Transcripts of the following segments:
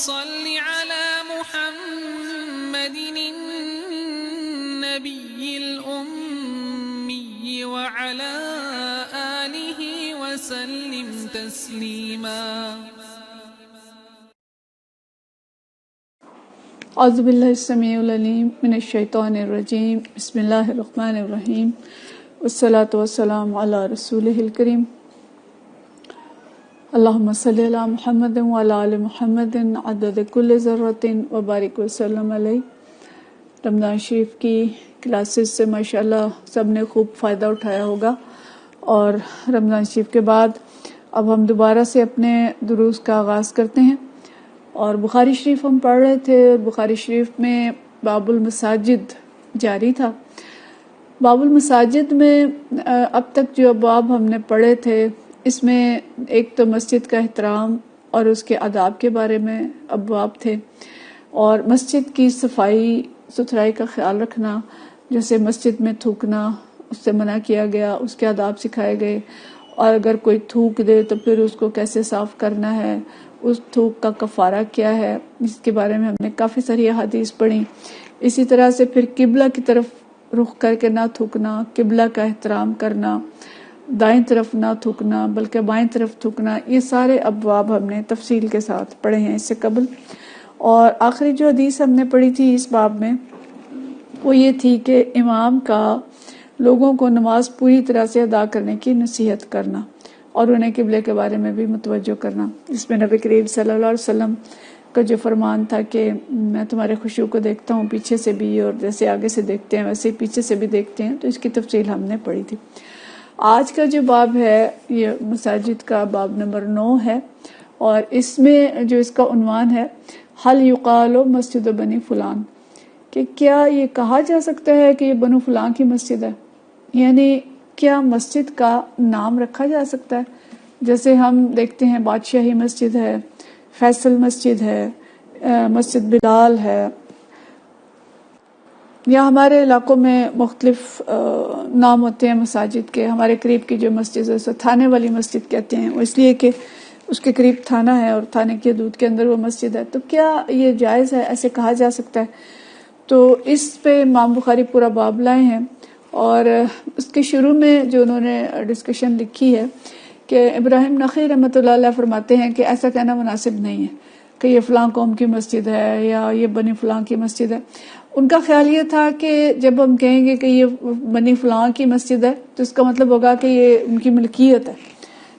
صل على محمد النبي الأمي وعلى آله وسلم تسليما. اعوذ باللہ السمیع العلیم من الشیطان الرجیم. بسم اللہ الرحمن الرحیم. والصلاة والسلام علی رسولہ الکریم. اللہم صلی علی محمد وعلی آل محمد عدد کل ذرۃ وبارک وسلم علیہ. رمضان شریف کی کلاسز سے ماشاءاللہ سب نے خوب فائدہ اٹھایا ہوگا، اور رمضان شریف کے بعد اب ہم دوبارہ سے اپنے دروس کا آغاز کرتے ہیں. اور بخاری شریف ہم پڑھ رہے تھے، اور بخاری شریف میں باب المساجد جاری تھا. باب المساجد میں اب تک جو ابواب ہم نے پڑھے تھے، اس میں ایک تو مسجد کا احترام اور اس کے آداب کے بارے میں ابواب تھے، اور مسجد کی صفائی ستھرائی کا خیال رکھنا، جیسے مسجد میں تھوکنا اس سے منع کیا گیا، اس کے آداب سکھائے گئے، اور اگر کوئی تھوک دے تو پھر اس کو کیسے صاف کرنا ہے، اس تھوک کا کفارہ کیا ہے، اس کے بارے میں ہم نے کافی ساری احادیث پڑھی. اسی طرح سے پھر قبلہ کی طرف رخ کر کے نہ تھوکنا، قبلہ کا احترام کرنا، دائیں طرف نہ تھوکنا بلکہ بائیں طرف تھوکنا، یہ سارے ابواب ہم نے تفصیل کے ساتھ پڑھے ہیں اس سے قبل. اور آخری جو حدیث ہم نے پڑھی تھی اس باب میں وہ یہ تھی کہ امام کا لوگوں کو نماز پوری طرح سے ادا کرنے کی نصیحت کرنا اور انہیں قبلے کے بارے میں بھی متوجہ کرنا، جس میں نبی کریم صلی اللہ علیہ وسلم کا جو فرمان تھا کہ میں تمہارے خشوع کو دیکھتا ہوں پیچھے سے بھی، اور جیسے آگے سے دیکھتے ہیں ویسے پیچھے سے بھی دیکھتے ہیں. تو اس کی تفصیل ہم نے پڑھی تھی. آج کا جو باب ہے یہ مساجد کا باب نمبر 9 ہے، اور اس میں جو اس کا عنوان ہے حل یقال مسجد بنی فلان، کہ کیا یہ کہا جا سکتا ہے کہ یہ بنو فلان کی مسجد ہے، یعنی کیا مسجد کا نام رکھا جا سکتا ہے. جیسے ہم دیکھتے ہیں بادشاہی مسجد ہے، فیصل مسجد ہے، مسجد بلال ہے، یا ہمارے علاقوں میں مختلف نام ہوتے ہیں مساجد کے. ہمارے قریب کی جو مسجد ہے اسے تھانے والی مسجد کہتے ہیں، وہ اس لیے کہ اس کے قریب تھانہ ہے اور تھانے کی حدود کے اندر وہ مسجد ہے. تو کیا یہ جائز ہے، ایسے کہا جا سکتا ہے؟ تو اس پہ امام بخاری پورا باب لائے ہیں، اور اس کے شروع میں جو انہوں نے ڈسکشن لکھی ہے کہ ابراہیم نخعی رحمۃ اللہ علیہ فرماتے ہیں کہ ایسا کہنا مناسب نہیں ہے کہ یہ فلاں قوم کی مسجد ہے یا یہ بنی فلاں کی مسجد ہے. ان کا خیال یہ تھا کہ جب ہم کہیں گے کہ یہ بنی فلاں کی مسجد ہے تو اس کا مطلب ہوگا کہ یہ ان کی ملکیت ہے،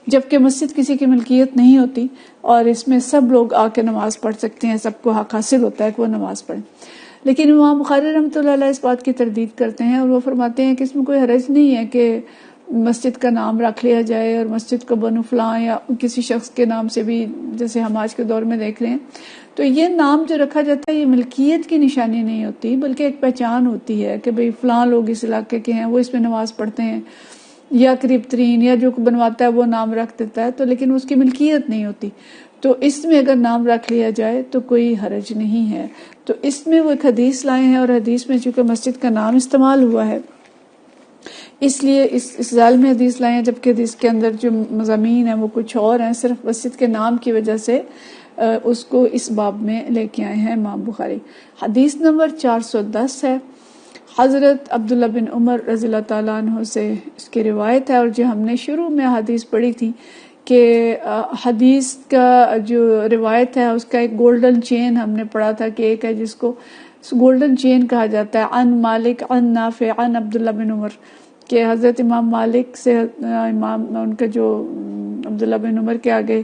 جبکہ مسجد کسی کی ملکیت نہیں ہوتی، اور اس میں سب لوگ آ کے نماز پڑھ سکتے ہیں، سب کو حق حاصل ہوتا ہے کہ وہ نماز پڑھیں. لیکن امام بخاری رحمۃ اللہ علیہ اس بات کی تردید کرتے ہیں، اور وہ فرماتے ہیں کہ اس میں کوئی حرج نہیں ہے کہ مسجد کا نام رکھ لیا جائے، اور مسجد کو بنو فلاں یا کسی شخص کے نام سے بھی، جیسے ہم آج کے دور میں دیکھ رہے ہیں. تو یہ نام جو رکھا جاتا ہے یہ ملکیت کی نشانی نہیں ہوتی، بلکہ ایک پہچان ہوتی ہے کہ بھئی فلاں لوگ اس علاقے کے ہیں، وہ اس میں نماز پڑھتے ہیں، یا قریب ترین یا جو بنواتا ہے وہ نام رکھ دیتا ہے، تو لیکن اس کی ملکیت نہیں ہوتی. تو اس میں اگر نام رکھ لیا جائے تو کوئی حرج نہیں ہے. تو اس میں وہ ایک حدیث لائے ہیں، اور حدیث میں چونکہ مسجد کا نام استعمال ہوا ہے اس لیے اس ذیل میں حدیث لائے ہیں، جبکہ حدیث کے اندر جو مضامین ہیں وہ کچھ اور ہیں. صرف مسجد کے نام کی وجہ سے اس کو اس باب میں لے کے آئے ہیں امام بخاری. حدیث نمبر 410 ہے. حضرت عبداللہ بن عمر رضی اللہ تعالیٰ عنہ سے اس کی روایت ہے، اور جو ہم نے شروع میں حدیث پڑھی تھی کہ حدیث کا جو روایت ہے اس کا ایک گولڈن چین ہم نے پڑھا تھا کہ ایک ہے جس کو گولڈن چین کہا جاتا ہے، عن مالک عن نافع عن عبداللہ بن عمر، کہ حضرت امام مالک سے امام ان کا جو عبداللہ بن عمر کے آگے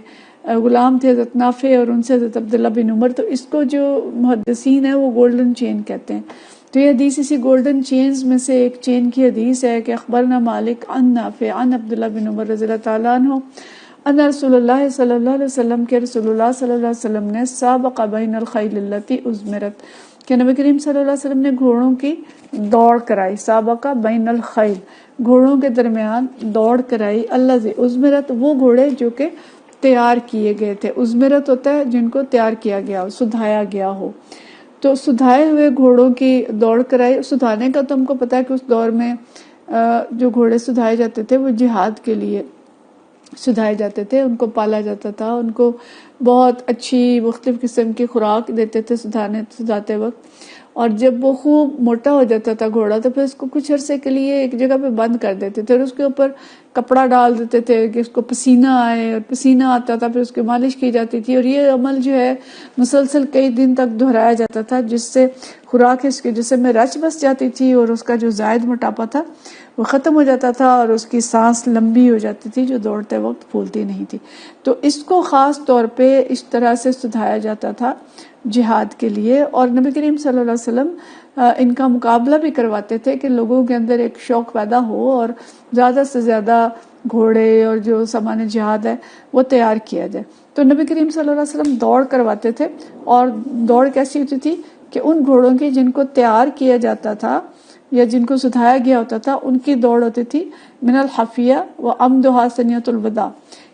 غلام تھے حضرت نافع، اور ان سے حضرت عبداللہ بن عمر. تو اس کو جو محدثین ہیں وہ گولڈن چین کہتے ہیں. تو یہ حدیث اسی گولڈن چینز میں سے ایک چین کی حدیث ہے کہ اخبرنا مالک عن نافع عن عبداللہ بن عمر رضی اللہ تعالیٰ عنہ ان رسول اللہ صلی اللہ علیہ وسلم کے رسول اللہ صلی اللہ علیہ وسلم نے سابق بین الخیل التی ازمرت، کہ نبی کریم صلی اللہ علیہ وسلم نے گھوڑوں کی دوڑ کرائی. سابق بین الخیل، گھوڑوں کے درمیان دوڑ کرائی. الذی ازمرت، وہ گھوڑے جو کہ تیار کیے گئے تھے. ازمرت ہوتا ہے جن کو تیار کیا گیا ہو، سدھایا گیا ہو. تو سدھائے ہوئے گھوڑوں کی دوڑ کرائی. سدھانے کا تو ہم کو پتا ہے کہ اس دور میں جو گھوڑے سدھائے جاتے تھے وہ جہاد کے لیے سدھائے جاتے تھے، ان کو پالا جاتا تھا، ان کو بہت اچھی مختلف قسم کی خوراک دیتے تھے سدھاتے وقت. اور جب وہ خوب موٹا ہو جاتا تھا گھوڑا تو پھر اس کو کچھ عرصے کے لیے ایک جگہ پہ بند کر دیتے تھے اور اس کے اوپر کپڑا ڈال دیتے تھے کہ اس کو پسینہ آئے، اور پسینہ آتا تھا پھر اس کی مالش کی جاتی تھی. اور یہ عمل جو ہے مسلسل کئی دن تک دہرایا جاتا تھا، جس سے خوراک اس کے جسم میں رچ بس جاتی تھی اور اس کا جو زائد موٹاپا تھا وہ ختم ہو جاتا تھا اور اس کی سانس لمبی ہو جاتی تھی جو دوڑتے وقت پھولتی نہیں تھی. تو اس کو خاص طور پہ اس طرح سے سدھایا جاتا تھا جہاد کے لیے. اور نبی کریم صلی اللہ علیہ وسلم ان کا مقابلہ بھی کرواتے تھے کہ لوگوں کے اندر ایک شوق پیدا ہو اور زیادہ سے زیادہ گھوڑے اور جو سامان جہاد ہے وہ تیار کیا جائے. تو نبی کریم صلی اللہ علیہ وسلم دوڑ کرواتے تھے، اور دوڑ کیسی ہوتی تھی کہ ان گھوڑوں کی جن کو تیار کیا جاتا تھا یا جن کو سدھایا گیا ہوتا تھا ان کی دوڑ ہوتی تھی من الحفیہ و امدھا سنیۃ الوداع،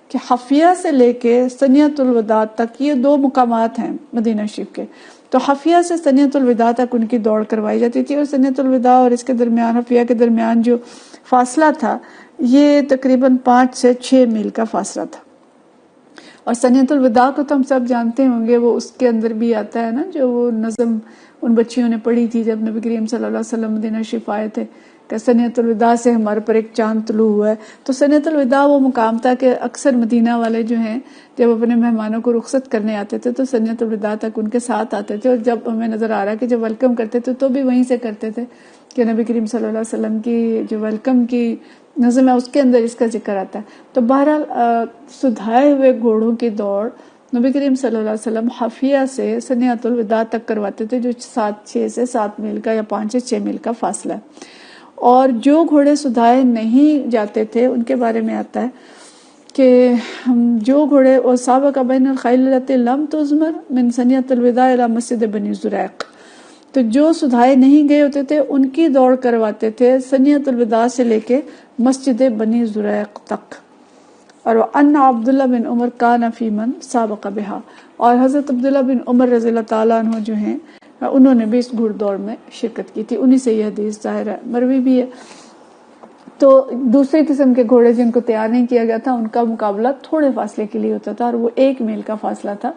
کہ حفیہ سے لے کے سنیۃ الوداع تک یہ 2 مقامات ہیں مدینہ شریف کے. تو حفیہ سے سنیۃ الوداع تک ان کی دوڑ کروائی جاتی تھی، اور سنیۃ الوداع اور اس کے درمیان حفیہ کے درمیان جو فاصلہ تھا یہ تقریباً 5 سے 6 میل کا فاصلہ تھا. اور سنیۃ الوداع کو تو ہم سب جانتے ہوں گے، وہ اس کے اندر بھی آتا ہے نا جو وہ نظم ان بچیوں نے پڑھی تھی جب نبی کریم صلی اللہ علیہ وسلم مدینہ شریف آئے تھے کہ سنیۃ الوداع سے ہمارے پر ایک چاند طلوع ہوا ہے. تو سنیۃ الوداع وہ مقام تھا کہ اکثر مدینہ والے جو ہیں جب اپنے مہمانوں کو رخصت کرنے آتے تھے تو سنیۃ الوداع تک ان کے ساتھ آتے تھے، اور جب ہمیں نظر آ رہا ہے کہ جب ویلکم کرتے تھے تو بھی وہیں سے کرتے تھے کہ نبی کریم صلی اللہ علیہ وسلم کی جو ویلکم کی نظم ہے اس کے اندر اس کا ذکر آتا ہے. تو بہرحال سدھائے ہوئے گھوڑوں کی دوڑ نبی کریم صلی اللہ علیہ وسلم حفیہ سے سنیۃ الوداع تک کرواتے تھے، جو 6 سے 7 میل کا یا 5 سے 6 میل کا فاصلہ ہے. اور جو گھوڑے سدھائے نہیں جاتے تھے ان کے بارے میں آتا ہے کہ جو گھوڑے اور سابق بین الخیل التی لم تزمر من سنیۃ الوداع الی مسجد بنی زریق، تو جو سدھائے نہیں گئے ہوتے تھے ان کی دوڑ کرواتے تھے سنیۃ الوداع سے لے کے مسجد بنی زریق تک. اور ان عبداللہ بن عمر کان فی من سابق بہا، اور حضرت عبداللہ بن عمر رضی اللہ تعالیٰ عنہ جو ہیں انہوں نے بھی اس گھوڑ دوڑ میں شرکت کی تھی. انہی سے یہ حدیث ظاہر ہے، مروی بھی ہے. تو دوسری قسم کے گھوڑے جن کو تیار نہیں کیا گیا تھا ان کا مقابلہ تھوڑے فاصلے کے لیے ہوتا تھا، اور وہ 1 میل کا فاصلہ تھا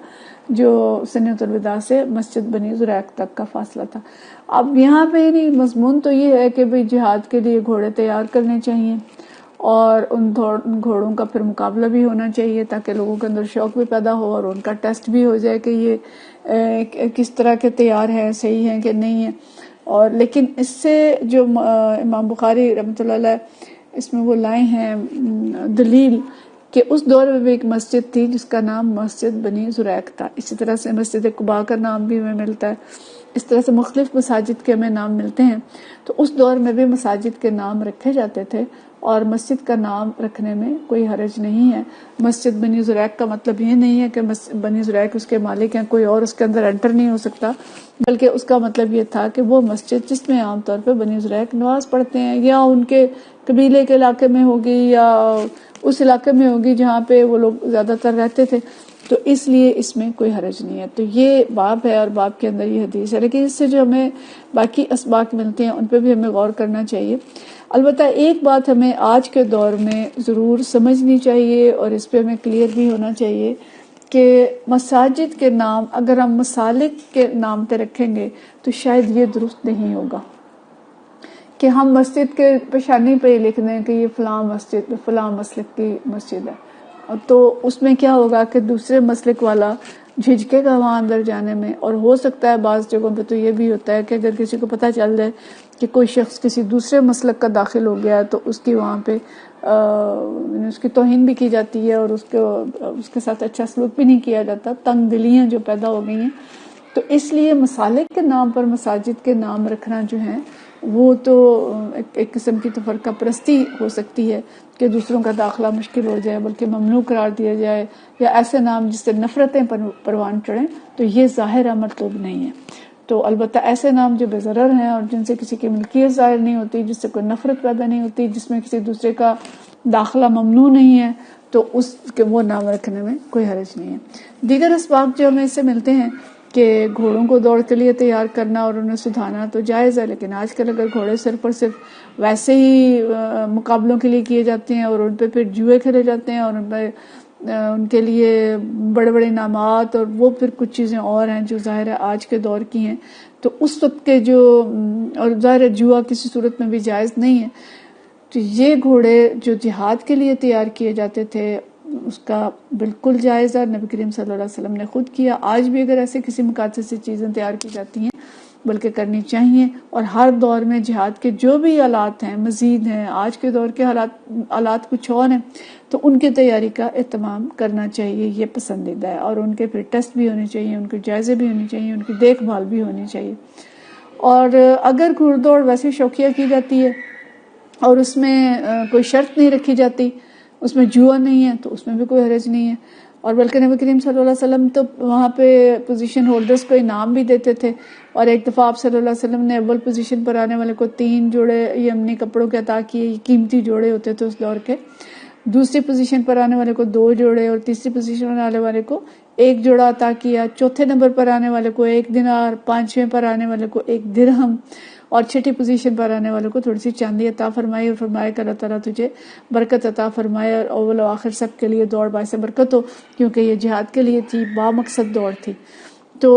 جو سنیۃ الوداع سے مسجد بنی زریق تک کا فاصلہ تھا. اب یہاں پہ نہیں، مضمون تو یہ ہے کہ بھئی جہاد کے لیے گھوڑے تیار کرنے چاہیے اور ان گھوڑوں کا پھر مقابلہ بھی ہونا چاہیے تاکہ لوگوں کے اندر شوق بھی پیدا ہو اور ان کا ٹیسٹ بھی ہو جائے کہ یہ کس طرح کے تیار ہیں، صحیح ہیں کہ نہیں ہیں. اور لیکن اس سے جو امام بخاری رحمۃ اللہ علیہ اس میں وہ لائے ہیں دلیل کہ اس دور میں بھی ایک مسجد تھی جس کا نام مسجد بنی زریق تھا. اسی طرح سے مسجد قباء کا نام بھی ہمیں ملتا ہے، اس طرح سے مختلف مساجد کے ہمیں نام ملتے ہیں. تو اس دور میں بھی مساجد کے نام رکھے جاتے تھے اور مسجد کا نام رکھنے میں کوئی حرج نہیں ہے. مسجد بنی زریق کا مطلب یہ نہیں ہے کہ بنی زریق اس کے مالک ہیں، کوئی اور اس کے اندر انٹر نہیں ہو سکتا، بلکہ اس کا مطلب یہ تھا کہ وہ مسجد جس میں عام طور پہ بنی زریق نماز پڑھتے ہیں یا ان کے قبیلے کے علاقے میں ہوگی یا اس علاقے میں ہوگی جہاں پہ وہ لوگ زیادہ تر رہتے تھے، تو اس لیے اس میں کوئی حرج نہیں ہے. تو یہ باب ہے اور باب کے اندر یہ حدیث ہے، لیکن اس سے جو ہمیں باقی اسباق ملتے ہیں ان پہ بھی ہمیں غور کرنا چاہیے. البتہ ایک بات ہمیں آج کے دور میں ضرور سمجھنی چاہیے اور اس پہ ہمیں کلیئر بھی ہونا چاہیے کہ مساجد کے نام اگر ہم مسالک کے نام پہ رکھیں گے تو شاید یہ درست نہیں ہوگا کہ ہم مسجد کے پیشانی پہ ہی لکھ دیں کہ یہ فلاں مسجد فلاں مسلک کی مسجد ہے. تو اس میں کیا ہوگا کہ دوسرے مسلک والا جھجکے گا وہاں اندر جانے میں. اور ہو سکتا ہے بعض جگہوں پہ تو یہ بھی ہوتا ہے کہ اگر کسی کو پتہ چل جائے کہ کوئی شخص کسی دوسرے مسلک کا داخل ہو گیا ہے تو اس کی وہاں پہ اس کی توہین بھی کی جاتی ہے اور اس کے ساتھ اچھا سلوک بھی نہیں کیا جاتا. تنگ دلیاں جو پیدا ہو گئی ہیں، تو اس لیے مسالک کے نام پر مساجد کے نام رکھنا جو ہے وہ تو ایک قسم کی تفرقہ پرستی ہو سکتی ہے کہ دوسروں کا داخلہ مشکل ہو جائے بلکہ ممنوع قرار دیا جائے، یا ایسے نام جس سے نفرتیں پروان چڑھیں، تو یہ ظاہرہ مطلوب نہیں ہے. تو البتہ ایسے نام جو بے ضرر ہیں اور جن سے کسی کی ملکیت ظاہر نہیں ہوتی، جس سے کوئی نفرت پیدا نہیں ہوتی، جس میں کسی دوسرے کا داخلہ ممنوع نہیں ہے، تو اس کے وہ نام رکھنے میں کوئی حرج نہیں ہے. دیگر اسباق جو ہمیں اس سے ملتے ہیں کہ گھوڑوں کو دوڑ کے لیے تیار کرنا اور انہیں سدھانا تو جائز ہے، لیکن آج کل اگر گھوڑے صرف اور صرف ویسے ہی مقابلوں کے لیے کیے جاتے ہیں اور ان پہ پھر جوئے کھیلے جاتے ہیں اور ان کے لیے بڑے بڑے انعامات اور وہ پھر کچھ چیزیں اور ہیں جو ظاہر ہے آج کے دور کی ہیں، تو اس وقت کے جو اور ظاہر ہے جوا کسی صورت میں بھی جائز نہیں ہے، تو یہ گھوڑے جو جہاد کے لیے تیار کیے جاتے تھے اس کا بالکل جائز ہے، نبی کریم صلی اللہ علیہ وسلم نے خود کیا۔ آج بھی اگر ایسے کسی مقاصد سے چیزیں تیار کی جاتی ہیں بلکہ کرنی چاہیے، اور ہر دور میں جہاد کے جو بھی آلات ہیں مزید ہیں، آج کے دور کے آلات کچھ اور ہیں، تو ان کی تیاری کا اہتمام کرنا چاہیے، یہ پسندیدہ ہے، اور ان کے پھر ٹیسٹ بھی ہونے چاہیے، ان کے جائزے بھی ہونے چاہیے، ان کی دیکھ بھال بھی ہونی چاہیے۔ اور اگر گھوڑ دوڑ ویسے شوقیہ کی جاتی ہے اور اس میں کوئی شرط نہیں رکھی جاتی، اس میں جوا نہیں ہے، تو اس میں بھی کوئی حرج نہیں ہے۔ اور بلکہ نبی کریم صلی اللہ علیہ وسلم تو وہاں پہ پوزیشن ہولڈرز کو انعام بھی دیتے تھے، اور ایک دفعہ آپ صلی اللہ علیہ وسلم نے اول پوزیشن پر آنے والے کو 3 جوڑے یمنی کپڑوں کے عطا کیے، یہ قیمتی جوڑے ہوتے تھے اس دور کے، دوسری پوزیشن پر آنے والے کو 2 جوڑے، اور تیسری پوزیشن پر آنے والے کو 1 جوڑا عطا کیا، چوتھے نمبر پر آنے والے کو 1 دینار، 5ویں پر آنے والے کو 1 درہم، اور 6ٹھی پوزیشن پر آنے والے کو تھوڑی سی چاندی عطا فرمائی، اور فرمایا کہ اللہ تعالیٰ تجھے برکت عطا فرمائے اور اول و آخر سب کے لیے دوڑ باعث برکت ہو، کیونکہ یہ جہاد کے لیے تھی، با مقصد دوڑ تھی۔ تو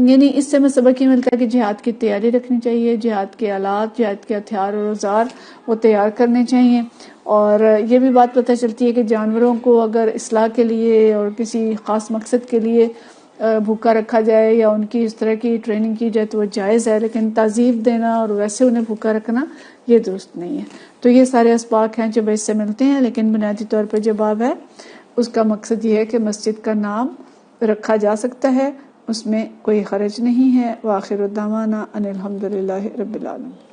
یعنی اس سے ہمیں سبق یہ ملتا ہے کہ جہاد کی تیاری رکھنی چاہیے، جہاد کے آلات، جہاد کے ہتھیار اور اوزار وہ تیار کرنے چاہیے، اور یہ بھی بات پتہ چلتی ہے کہ جانوروں کو اگر اصلاح کے لیے اور کسی خاص مقصد کے لیے بھوکا رکھا جائے یا ان کی اس طرح کی ٹریننگ کی جائے تو وہ جائز ہے، لیکن تعذیب دینا اور ویسے انہیں بھوکا رکھنا یہ درست نہیں ہے۔ تو یہ سارے اسباق ہیں جو اس سے ملتے ہیں، لیکن بنیادی طور پر جو باب ہے اس کا مقصد یہ ہے کہ مسجد کا نام رکھا جا سکتا ہے، اس میں کوئی حرج نہیں ہے۔ وآخر دعوانا ان الحمدللہ رب العالمین۔